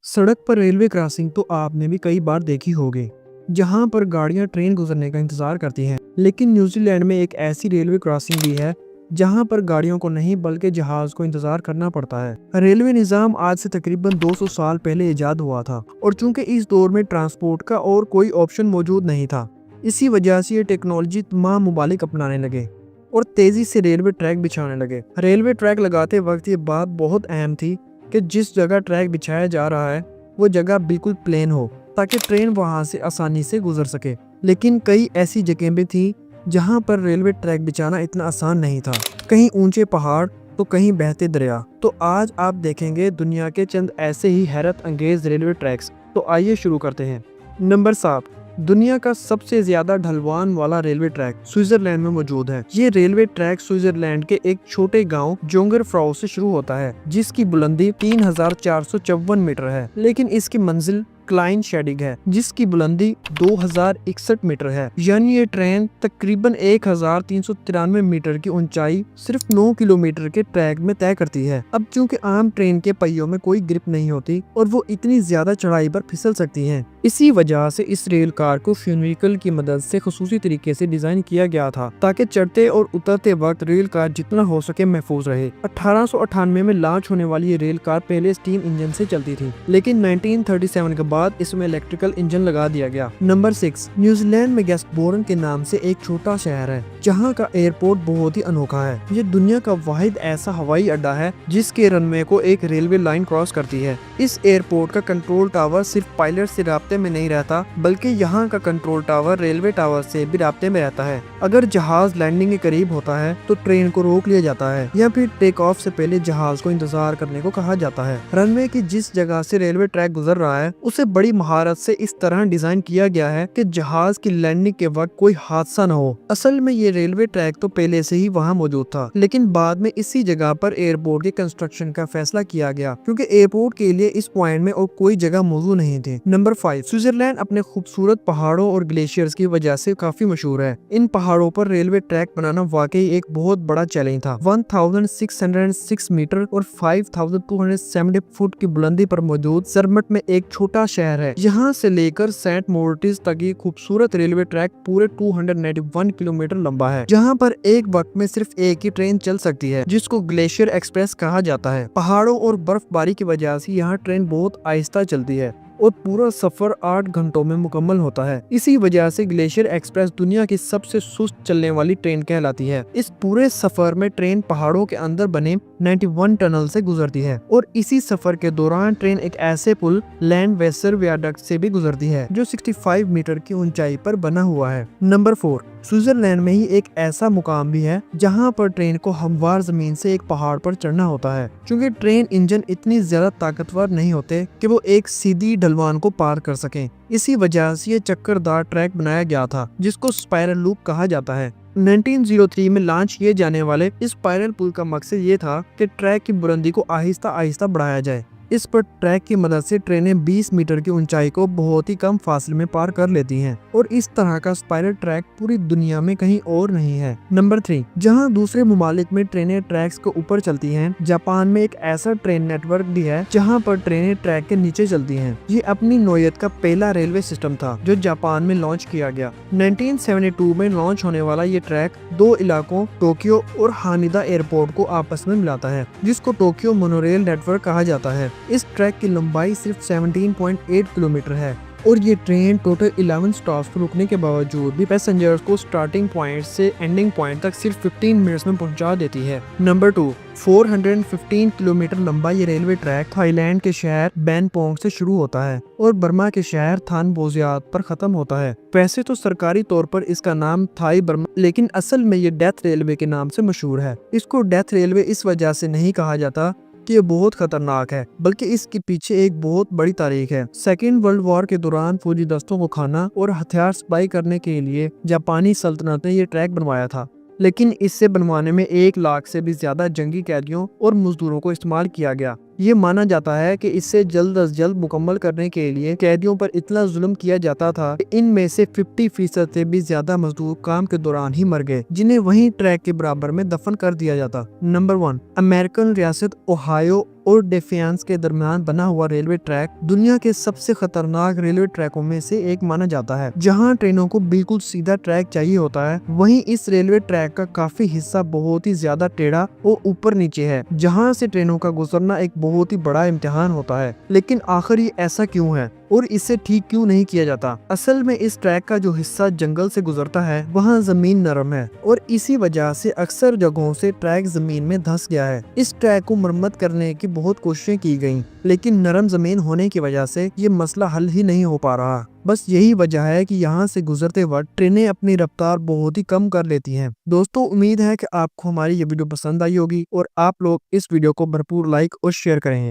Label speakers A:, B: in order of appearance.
A: सड़क पर railway crossing तो आपने भी कई बार देखी होगी, जहां पर गाड़ियां ट्रेन गुजरने का इंतजार करती हैं। लेकिन न्यूजीलैंड में एक ऐसी रेलवे क्रॉसिंग भी है जहां पर गाड़ियों को नहीं बल्कि जहाज को इंतजार करना पड़ता है। रेलवे निज़ाम आज से तकरीबन 200 साल पहले इजाद हुआ था और चूंकि इस दौर में ट्रांसपोर्ट का और कोई ऑप्शन मौजूद नहीं था, इसी वजह से ये टेक्नोलॉजी तमाम ममालिक अपनाने लगे और तेजी से रेलवे ट्रैक बिछाने लगे। रेलवे ट्रैक लगाते वक्त ये बात बहुत अहम थी कि जिस जगह ट्रैक बिछाया जा रहा है वो जगह बिल्कुल प्लेन हो ताकि ट्रेन वहां से आसानी से गुजर सके। लेकिन कई ऐसी जगहें भी थी जहां पर रेलवे ट्रैक बिछाना इतना आसान नहीं था, कहीं ऊंचे पहाड़ तो कहीं बहते दरिया। तो आज आप देखेंगे दुनिया के चंद ऐसे ही हैरत अंगेज रेलवे ट्रैक्स। तो आइए शुरू करते हैं। नंबर 7, दुनिया का सबसे ज्यादा ढलवान वाला रेलवे ट्रैक स्विट्जरलैंड में मौजूद है। ये रेलवे ट्रैक स्विट्जरलैंड के एक छोटे गांव जोंगरफ्राउ से शुरू होता है, जिसकी बुलंदी 3454 मीटर है, लेकिन इसकी मंजिल क्लाइन शेडिंग है जिसकी बुलंदी 2061 मीटर है। यानी ये ट्रेन तकरीबन 1393 मीटर की ऊंचाई सिर्फ 9 किलोमीटर के ट्रैक में तय करती है। अब चूंकि आम ट्रेन के पहियों में कोई ग्रिप नहीं होती और वो इतनी ज्यादा चढ़ाई पर फिसल सकती हैं, इसी वजह से इस रेल कार को फ्यूनिकल की मदद से खसूसी तरीके से डिजाइन किया गया था ताकि चढ़ते और उतरते वक्त रेल कार जितना हो सके महफूज रहे। 1898 में लॉन्च होने वाली ये रेल कार पहले स्टीम इंजन से चलती थी, लेकिन 1937 के बाद इसमें इलेक्ट्रिकल इंजन लगा दिया गया। नंबर 6, न्यूजीलैंड में गैस्टबोर्न के नाम से एक छोटा शहर है जहां का एयरपोर्ट बहुत ही अनोखा है। ये दुनिया का वाहिद ऐसा हवाई अड्डा है जिसके रनवे को एक रेलवे लाइन क्रॉस करती है। इस एयरपोर्ट का कंट्रोल टावर सिर्फ पायलट से राब्ते में नहीं रहता, बल्कि यहाँ का कंट्रोल टावर रेलवे टावर से भी राब्ते में रहता है। अगर जहाज लैंडिंग के करीब होता है तो ट्रेन को रोक लिया जाता है या फिर टेक ऑफ से पहले जहाज को इंतजार करने को कहा जाता है। रनवे की जिस जगह से रेलवे ट्रैक गुजर रहा है उसे बड़ी महारत से इस तरह डिजाइन किया गया है कि जहाज की लैंडिंग के वक्त कोई हादसा न हो। असल में ये रेलवे ट्रैक तो पहले से ही वहाँ मौजूद था, लेकिन बाद में इसी जगह पर एयरपोर्ट के कंस्ट्रक्शन का फैसला किया गया क्योंकि एयरपोर्ट के लिए इस पॉइंट में और कोई जगह मौजूद नहीं थी। नंबर 5, स्विट्जरलैंड अपने खूबसूरत पहाड़ों और ग्लेशियर्स की वजह से काफी मशहूर है। इन पहाड़ों पर रेलवे ट्रैक बनाना वाकई एक बहुत बड़ा चैलेंज था। 1606 मीटर और 5270 फुट की बुलंदी पर मौजूद सरमट में एक छोटा शहर है। यहाँ से लेकर सेंट मोरिटिस तक ये खूबसूरत रेलवे ट्रैक पूरे 291 किलोमीटर लंबा है, जहाँ पर एक वक्त में सिर्फ एक ही ट्रेन चल सकती है, जिसको ग्लेशियर एक्सप्रेस कहा जाता है। पहाड़ों और बर्फबारी की वजह से यहाँ ट्रेन बहुत आहिस्ता चलती है और पूरा सफर 8 घंटों में मुकम्मल होता है। इसी वजह से ग्लेशियर एक्सप्रेस दुनिया की सबसे सुस्त चलने वाली ट्रेन कहलाती है। इस पूरे सफर में ट्रेन पहाड़ों के अंदर बने 91 टनल से गुजरती है और इसी सफर के दौरान ट्रेन एक ऐसे पुल लैंड वेसर वियाडक्ट से भी गुजरती है जो 65 मीटर की ऊंचाई पर बना हुआ है। नंबर 4, स्विट्जरलैंड में ही एक ऐसा मुकाम भी है जहां पर ट्रेन को हमवार जमीन से एक पहाड़ पर चढ़ना होता है। क्योंकि ट्रेन इंजन इतनी ज्यादा ताकतवर नहीं होते कि वो एक सीधी ढलवान को पार कर सकें, इसी वजह से ये चक्करदार ट्रैक बनाया गया था जिसको स्पाइरल लूप कहा जाता है। 1903 में लॉन्च किए जाने वाले इस स्पाइरल पुल का मकसद ये था कि ट्रैक की बुलंदी को आहिस्ता आहिस्ता बढ़ाया जाए। इस पर ट्रैक की मदद से ट्रेनें 20 मीटर की ऊंचाई को बहुत ही कम फासले में पार कर लेती हैं और इस तरह का स्पाइरल ट्रैक पूरी दुनिया में कहीं और नहीं है। नंबर 3, जहां दूसरे ममालिक में ट्रेनें ट्रैक्स के ऊपर चलती हैं, जापान में एक ऐसा ट्रेन नेटवर्क भी है जहां पर ट्रेनें ट्रैक के नीचे चलती हैं। ये अपनी नौयत का पहला रेलवे सिस्टम था जो जापान में लॉन्च किया गया। 1972 में लॉन्च होने वाला ये ट्रैक दो इलाकों टोक्यो और हानिदा एयरपोर्ट को आपस में मिलाता है, जिसको टोक्यो मोनोरेल नेटवर्क कहा जाता है। इस ट्रैक की लंबाई सिर्फ 17.8 किलोमीटर है और ये ट्रेन टोटल 11 स्टॉप्स पर रुकने के बावजूद भी पैसेंजर्स को स्टार्टिंग पॉइंट से एंडिंग पॉइंट तक सिर्फ 15 मिनट्स में पहुंचा देती है। नंबर 2, 415 किलोमीटर लंबा ये रेलवे ट्रैक थाईलैंड के शहर बैनपोंग से शुरू होता है और बर्मा के शहर थानबोजियात पर खत्म होता है। वैसे तो सरकारी तौर पर इसका नाम थाई बर्मा, लेकिन असल में ये डेथ रेलवे के नाम से मशहूर है। इसको डेथ रेलवे इस वजह से नहीं कहा जाता कि ये बहुत खतरनाक है, बल्कि इसके पीछे एक बहुत बड़ी तारीख है। सेकेंड वर्ल्ड वॉर के दौरान फौजी दस्तों को खाना और हथियार सप्लाई करने के लिए जापानी सल्तनत ने ये ट्रैक बनवाया था, लेकिन इससे बनवाने में 1 लाख से भी ज्यादा जंगी कैदियों और मजदूरों को इस्तेमाल किया गया। ये माना जाता है कि इसे जल्द अज जल्द मुकम्मल करने के लिए कैदियों पर इतना जुल्म किया जाता था कि इनमें से 50% से भी ज्यादा मजदूर काम के दौरान ही मर गए, जिन्हें वहीं ट्रैक के बराबर में दफन कर दिया जाता। नंबर 1, अमेरिकन रियासत ओहायो और डेफियांस के दरमियान बना हुआ रेलवे ट्रैक दुनिया के सबसे खतरनाक रेलवे ट्रैकों में से एक माना जाता है। जहां ट्रेनों को बिल्कुल सीधा ट्रैक चाहिए होता है, वहीं इस रेलवे ट्रैक का काफी हिस्सा बहुत ही ज्यादा टेढ़ा और ऊपर नीचे है, जहां से ट्रेनों का गुजरना एक बहुत ही बड़ा इम्तिहान होता है। लेकिन आखिर ये ऐसा क्यों है और इसे ठीक क्यों नहीं किया जाता? असल में इस ट्रैक का जो हिस्सा जंगल से गुजरता है, वहाँ जमीन नरम है और इसी वजह से अक्सर जगहों से ट्रैक जमीन में धंस गया है। इस ट्रैक को मरम्मत करने की बहुत कोशिशें की गयी, लेकिन नरम जमीन होने की वजह से ये मसला हल ही नहीं हो पा रहा। बस यही वजह है कि यहाँ से गुजरते वक्त ट्रेनें अपनी रफ्तार बहुत ही कम कर लेती हैं। दोस्तों, उम्मीद है कि आपको हमारी ये वीडियो पसंद आई होगी और आप लोग इस वीडियो को भरपूर लाइक और शेयर करें।